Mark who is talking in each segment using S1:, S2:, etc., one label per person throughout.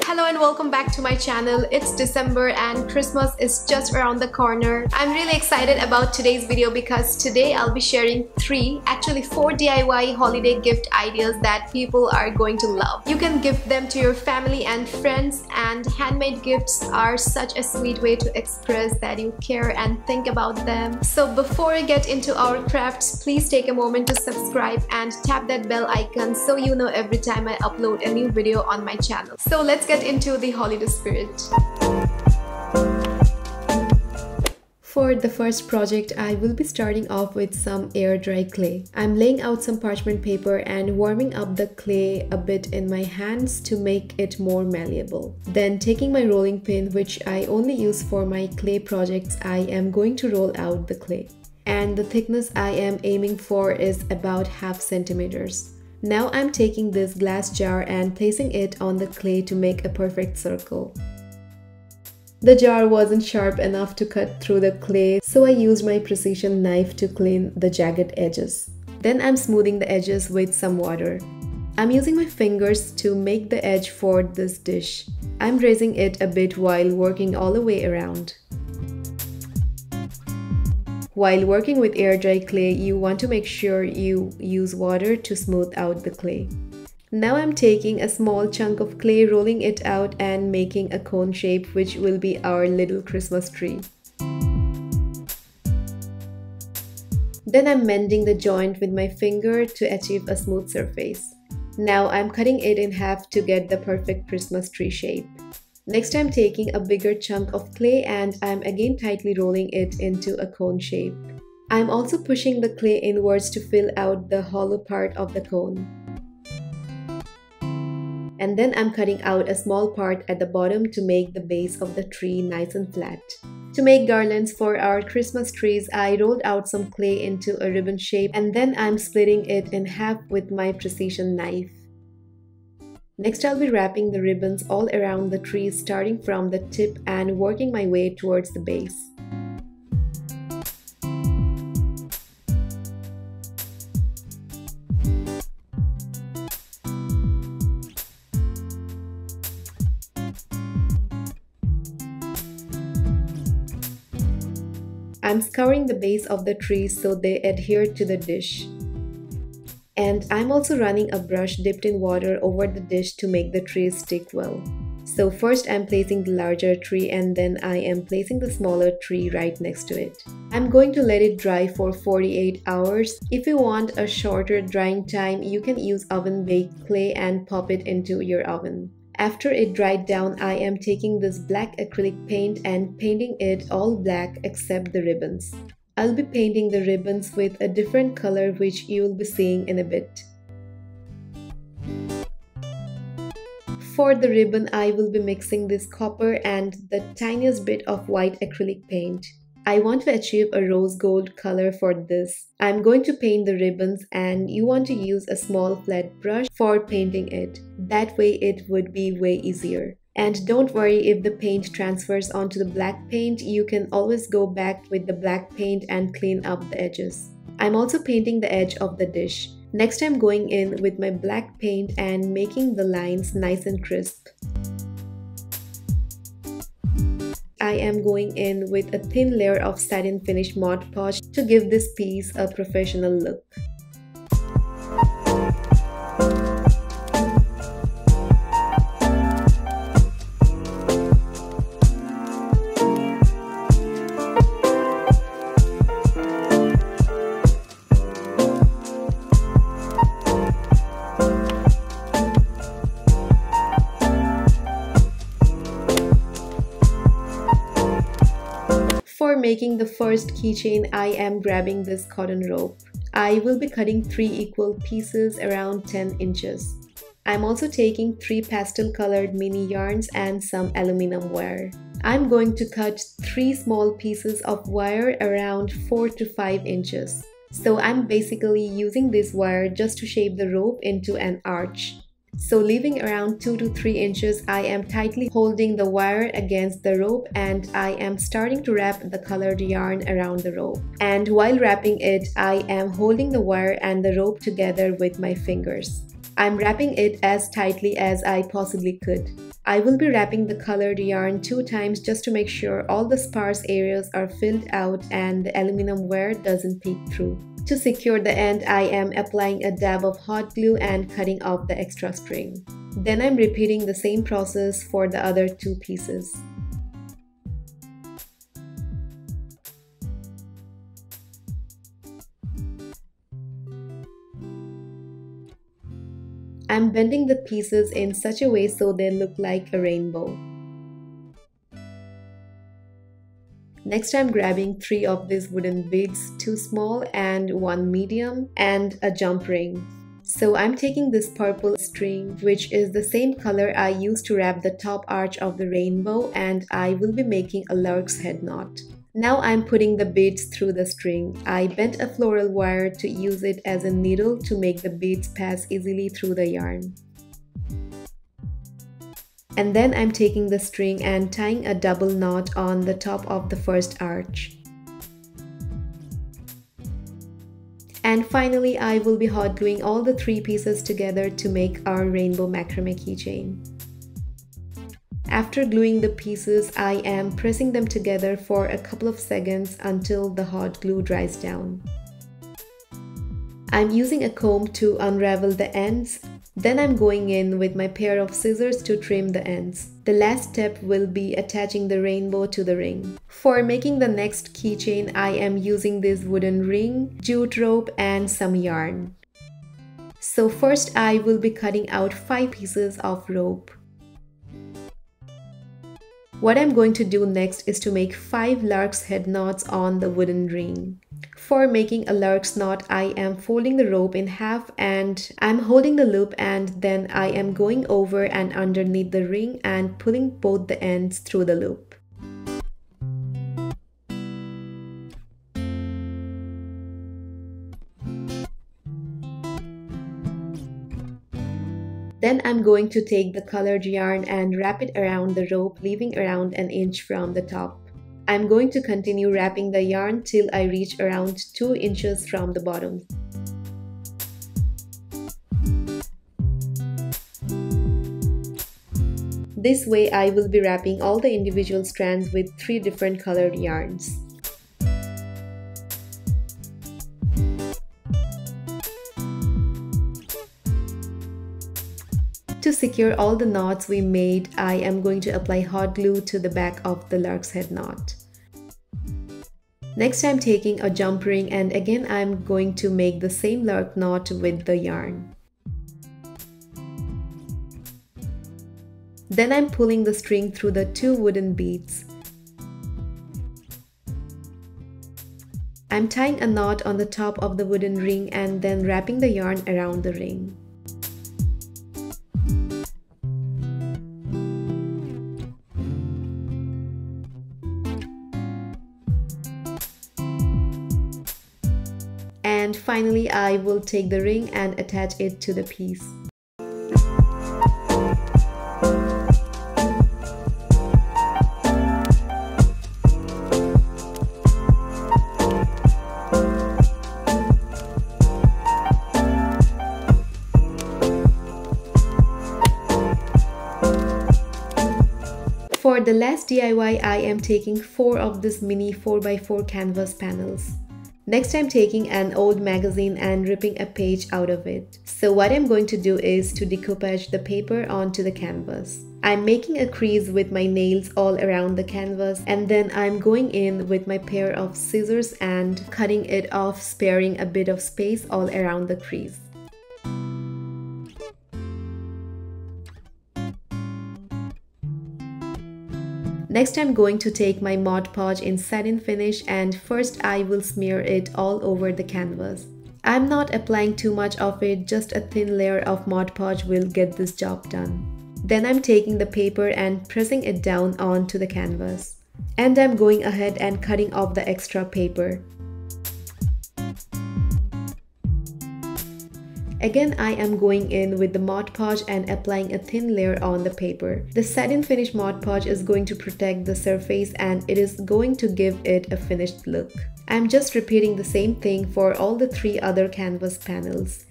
S1: Hello and welcome back to my channel. It's December and Christmas is just around the corner. I'm really excited about today's video because today I'll be sharing 4 DIY holiday gift ideas that people are going to love. You can gift them to your family and friends, and handmade gifts are such a sweet way to express that you care and think about them. So before we get into our crafts, please take a moment to subscribe and tap that bell icon so you know every time I upload a new video on my channel. So let's get into the holiday spirit. For the first project, I will be starting off with some air dry clay. I'm laying out some parchment paper and warming up the clay a bit in my hands to make it more malleable. Then taking my rolling pin, which I only use for my clay projects, I am going to roll out the clay. And the thickness I am aiming for is about 0.5 centimeters. Now I'm taking this glass jar and placing it on the clay to make a perfect circle. The jar wasn't sharp enough to cut through the clay, so I used my precision knife to clean the jagged edges. Then I'm smoothing the edges with some water. I'm using my fingers to make the edge for this dish. I'm raising it a bit while working all the way around. While working with air dry clay, you want to make sure you use water to smooth out the clay. Now I'm taking a small chunk of clay, rolling it out and making a cone shape, which will be our little Christmas tree. Then I'm mending the joint with my finger to achieve a smooth surface. Now I'm cutting it in half to get the perfect Christmas tree shape. Next, I'm taking a bigger chunk of clay and I'm again tightly rolling it into a cone shape. I'm also pushing the clay inwards to fill out the hollow part of the cone. And then I'm cutting out a small part at the bottom to make the base of the tree nice and flat. To make garlands for our Christmas trees, I rolled out some clay into a ribbon shape and then I'm splitting it in half with my precision knife. Next, I'll be wrapping the ribbons all around the tree, starting from the tip and working my way towards the base. I'm scouring the base of the tree so they adhere to the dish. And I'm also running a brush dipped in water over the dish to make the tree stick well. So first I'm placing the larger tree and then I am placing the smaller tree right next to it. I'm going to let it dry for 48 hours. If you want a shorter drying time, you can use oven baked clay and pop it into your oven. After it dried down, I am taking this black acrylic paint and painting it all black except the ribbons. I'll be painting the ribbons with a different color, which you'll be seeing in a bit. For the ribbon, I will be mixing this copper and the tiniest bit of white acrylic paint. I want to achieve a rose gold color for this. I'm going to paint the ribbons and you want to use a small flat brush for painting it. That way it would be way easier. And don't worry if the paint transfers onto the black paint, you can always go back with the black paint and clean up the edges. I'm also painting the edge of the dish. Next, I'm going in with my black paint and making the lines nice and crisp. I am going in with a thin layer of satin finish Mod Podge to give this piece a professional look. For making the first keychain, I am grabbing this cotton rope. I will be cutting 3 equal pieces around 10 inches. I'm also taking 3 pastel colored mini yarns and some aluminum wire. I'm going to cut 3 small pieces of wire around 4 to 5 inches. So I'm basically using this wire just to shape the rope into an arch. So leaving around 2 to 3 inches, I am tightly holding the wire against the rope and I am starting to wrap the colored yarn around the rope. And while wrapping it, I am holding the wire and the rope together with my fingers. I'm wrapping it as tightly as I possibly could. I will be wrapping the colored yarn 2 times just to make sure all the sparse areas are filled out and the aluminum wire doesn't peek through. To secure the end, I am applying a dab of hot glue and cutting off the extra string. Then I'm repeating the same process for the other 2 pieces. I'm bending the pieces in such a way so they look like a rainbow. Next, I'm grabbing 3 of these wooden beads, 2 small and 1 medium, and a jump ring. So I'm taking this purple string, which is the same color I used to wrap the top arch of the rainbow, and I will be making a lark's head knot. Now I'm putting the beads through the string. I bent a floral wire to use it as a needle to make the beads pass easily through the yarn. And then I'm taking the string and tying a double knot on the top of the first arch. And finally, I will be hot gluing all the 3 pieces together to make our rainbow macrame keychain. After gluing the pieces, I am pressing them together for a couple of seconds until the hot glue dries down. I'm using a comb to unravel the ends. Then I'm going in with my pair of scissors to trim the ends. The last step will be attaching the rainbow to the ring. For making the next keychain, I am using this wooden ring, jute rope, and some yarn. So first I will be cutting out 5 pieces of rope. What I'm going to do next is to make 5 lark's head knots on the wooden ring. For making a lark's knot, I am folding the rope in half and I'm holding the loop, and then I am going over and underneath the ring and pulling both the ends through the loop. Then I'm going to take the colored yarn and wrap it around the rope, leaving around an inch from the top. I'm going to continue wrapping the yarn till I reach around 2 inches from the bottom. This way I will be wrapping all the individual strands with 3 different colored yarns. To secure all the knots we made, I am going to apply hot glue to the back of the lark's head knot. Next, I'm taking a jump ring and again I'm going to make the same lark knot with the yarn. Then I'm pulling the string through the 2 wooden beads. I'm tying a knot on the top of the wooden ring and then wrapping the yarn around the ring. And finally, I will take the ring and attach it to the piece. For the last DIY, I am taking 4 of this mini 4x4 canvas panels. Next, I'm taking an old magazine and ripping a page out of it. So what I'm going to do is to decoupage the paper onto the canvas. I'm making a crease with my nails all around the canvas, and then I'm going in with my pair of scissors and cutting it off, sparing a bit of space all around the crease. Next, I'm going to take my Mod Podge in satin finish, and first I will smear it all over the canvas. I'm not applying too much of it, just a thin layer of Mod Podge will get this job done. Then I'm taking the paper and pressing it down onto the canvas. And I'm going ahead and cutting off the extra paper. Again, I am going in with the Mod Podge and applying a thin layer on the paper. The satin finish Mod Podge is going to protect the surface and it is going to give it a finished look. I'm just repeating the same thing for all the 3 other canvas panels.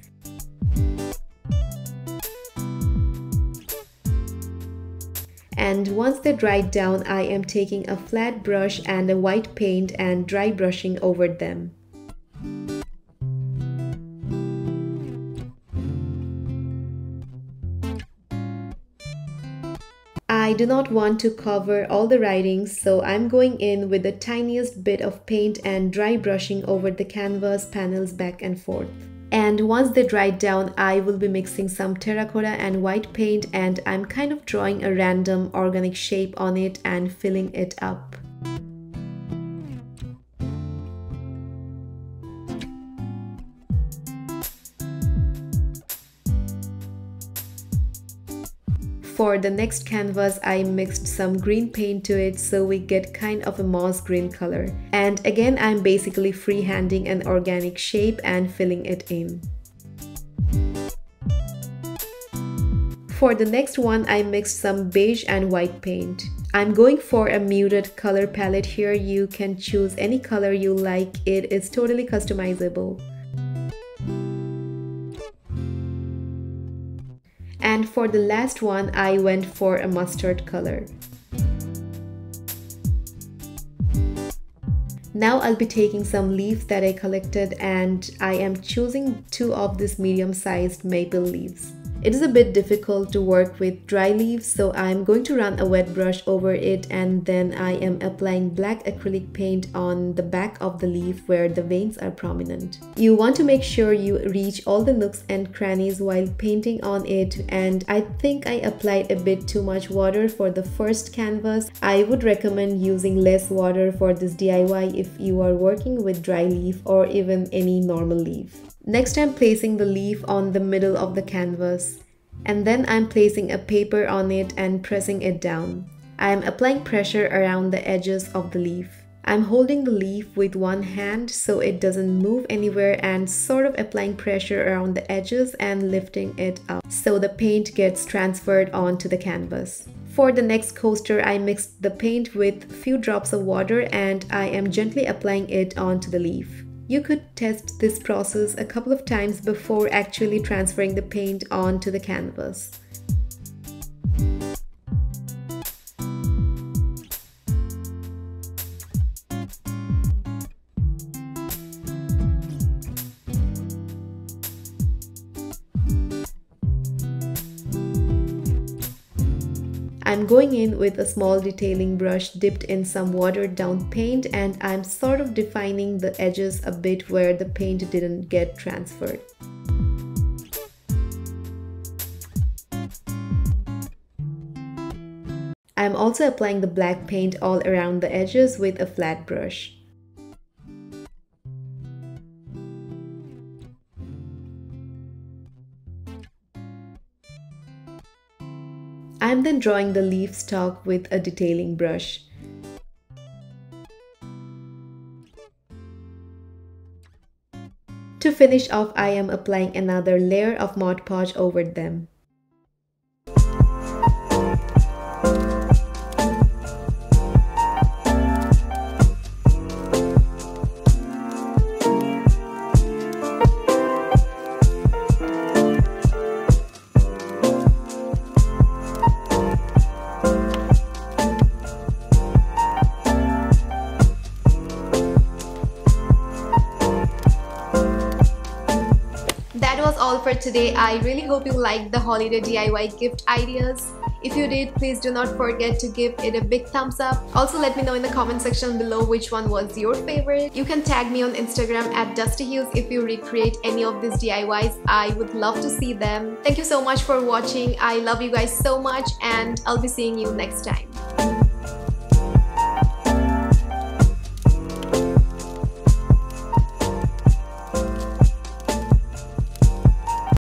S1: And once they dried down, I am taking a flat brush and a white paint and dry brushing over them. I do not want to cover all the writings, so I'm going in with the tiniest bit of paint and dry brushing over the canvas panels back and forth. And once they dried down, I will be mixing some terracotta and white paint, and I'm kind of drawing a random organic shape on it and filling it up. For the next canvas, I mixed some green paint to it so we get kind of a moss green color. And again, I'm basically freehanding an organic shape and filling it in. For the next one, I mixed some beige and white paint. I'm going for a muted color palette here. You can choose any color you like. It is totally customizable. And for the last one, I went for a mustard color. Now I'll be taking some leaves that I collected and I am choosing 2 of these medium-sized maple leaves. It is a bit difficult to work with dry leaves, so I'm going to run a wet brush over it and then I am applying black acrylic paint on the back of the leaf where the veins are prominent. You want to make sure you reach all the nooks and crannies while painting on it, and I think I applied a bit too much water for the first canvas. I would recommend using less water for this DIY if you are working with dry leaf or even any normal leaf. Next, I'm placing the leaf on the middle of the canvas, and then I'm placing a paper on it and pressing it down. I'm applying pressure around the edges of the leaf. I'm holding the leaf with one hand so it doesn't move anywhere and sort of applying pressure around the edges and lifting it up so the paint gets transferred onto the canvas. For the next coaster, I mixed the paint with a few drops of water and I am gently applying it onto the leaf. You could test this process a couple of times before actually transferring the paint onto the canvas. I'm going in with a small detailing brush dipped in some watered down paint and I'm sort of defining the edges a bit where the paint didn't get transferred. I'm also applying the black paint all around the edges with a flat brush. I'm then drawing the leaf stalk with a detailing brush. To finish off, I am applying another layer of Mod Podge over them.
S2: Was all for today. I really hope you liked the holiday DIY gift ideas. If you did, please do not forget to give it a big thumbs up. Also, let me know in the comment section below which one was your favorite. You can tag me on Instagram at DustyHues if you recreate any of these DIYs. I would love to see them. Thank you so much for watching. I love you guys so much and I'll be seeing you next time.